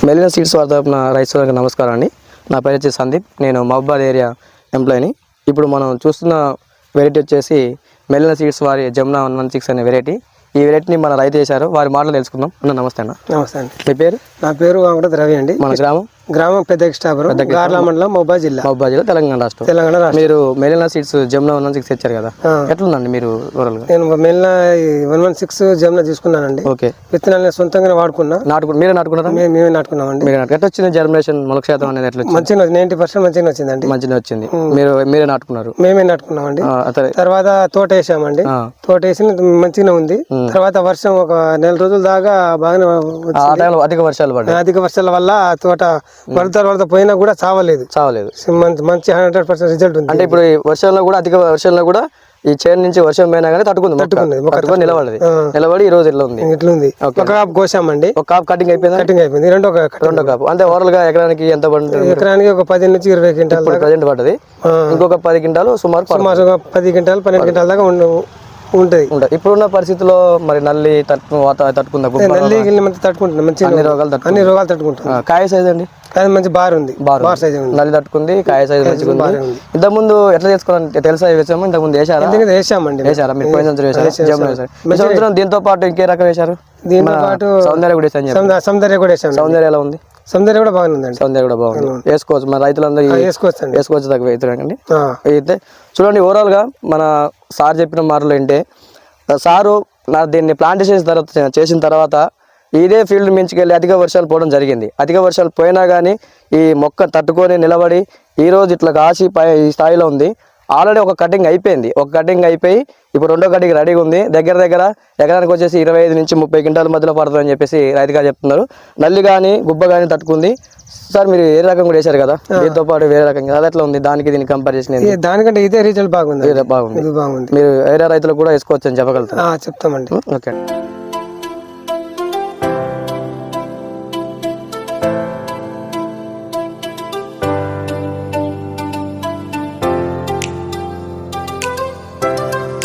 మెలినా seeds వారి తరపున రైతులకు నమస్కారం అండి. నా పేరు వచ్చి సందీప్. నేను మహబూబాద్ ఏరియా ఎంప్లాయీని. ఇప్పుడు మనం చూస్తున్న వెరైటీ వచ్చేసి మెలినా సీడ్స్ వారి జమునా 116 అనే వెరైటీ. ఈ వెరైటీని మన రైతు చేశారు, వారి మాటలు తెలుసుకుందాం. నమస్తే అన్న. నమస్తే అండి. మీ పేరు? నా పేరు వెంకట రవి అండి. మన గ్రామం పెద్ద ఎక్స్టాపురం, గార్ల మండలం, మహబూబాద్ జిల్లా, తెలంగాణ రాష్ట్రం. మీరు మెలినా సీడ్స్ జమునా 116 తెచ్చారు కదా, ఎట్లుందండి మీరు? నేను మెలినా 116 జమునా తీసుకున్నానండి. ఓకే. విత్తనాలను సొంతంగా వాడుకున్నా. మీరే నాటుకున్నారా? మేమే నాటుకున్నామండి. ఎట్లా వచ్చింది జర్మినేషన్, మొలక శాతం అనేది ఎట్లా? మంచిగా 90% మంచిగా వచ్చిందండి. మంచిగా వచ్చింది. మీరే నాటుకున్నారు? మేమే నాటుకున్నామండి. తర్వాత తోట వేసామండి. తోట వేసి మంచిగానే ఉంది. తర్వాత వర్షం ఒక నెల రోజుల దాకా బాగానే అధిక వర్షాల వల్ల తోట వరద పోయినా కూడా చావలేదు. మంచి 100% రిజల్ట్ ఉంది. అంటే ఇప్పుడు వర్షంలో కూడా, అధిక వర్షంలో కూడా ఈ చేను నుంచి వర్షం పోయినా కానీ తట్టుకుంది, నిలబడి ఈ రోజు ఇట్లా ఉంది. ఒక కాపు కోసామండి. ఒక కాపు కటింగ్ అయిపోయింది. రెండో కాపు. అంటే ఓవరాల్ గా ఎకరానికి ఎంత పడుతుంది? ఎకరానికి ఒక 10 నుంచి 20 క్వింటాల్ ప్రజెంట్ పడ్డది. ఇంకొక 10 క్వింటాలు సుమారు 10 క్వింటాల్ 12 క్వింటాల్ దాకా ఉంటది. ఇప్పుడున్న పరిస్థితుల్లో మరి నల్లి తట్టుకుందా? అన్ని రోగాలు తట్టుకుంటుంది. కాయ సైజ్ అండి? మంచి బార్ ఉంది. నల్లి తట్టుకుంది, కాయ సైజ్ మంచిగా ఉంది. ఇంతకు ముందు ఎట్లా చేసుకోవాలని తెలుసా? వేసాము ఇంతకు ముందు వేసారా? మీరు పోయిన సంవత్సరం దీంతో పాటు ఇంకే రకం వేశారు? దీంతో పాటు సౌందర్య కూడా వేసాను. సౌందర్య ఎలా ఉంది? సౌందర్య కూడా బాగుంది. సౌందర్య కూడా బాగుంది. వేసుకోవచ్చు. మన రైతులందరూ వేసుకోవచ్చు. తగ్గ రైతులండి. అయితే చూడండి, ఓవరాల్ గా మన సార్ చెప్పిన మాటలు ఏంటే, సారు దీన్ని ప్లాంటేషన్ చేసిన తర్వాత ఇదే ఫీల్డ్ మించుకెళ్ళి అధిక వర్షాలు పోవడం జరిగింది. అధిక వర్షాలు పోయినా కానీ ఈ మొక్క తట్టుకొని నిలబడి ఈ రోజు ఇట్లా కాసి ఈ స్థాయిలో ఉంది. ఆల్రెడీ ఒక కటింగ్ అయిపోయింది. ఒక కటింగ్ అయిపోయి ఇప్పుడు రెండో కటింగ్ రెడీగా ఉంది. దగ్గర ఎకరానికి వచ్చేసి 25 నుంచి 30 క్వింటాల మధ్యలో పడుతుందని చెప్పేసి రైతుగా చెప్తున్నారు. నల్లి కానీ గుబ్బ కానీ తట్టుకుంది. సార్ మీరు ఏ రకం కూడా వేశారు కదా, దీంతో పాటు వేరే రకం, అది ఎట్లా ఉంది? దీనికి కంపేర్ చేసిన దానికంటే ఇదే రిజల్ట్ బాగుంది. మీరు వేరే రైతులకు కూడా వేసుకోవచ్చు అని చెప్పగలుగుతారు? చెప్తామండి. ఓకే.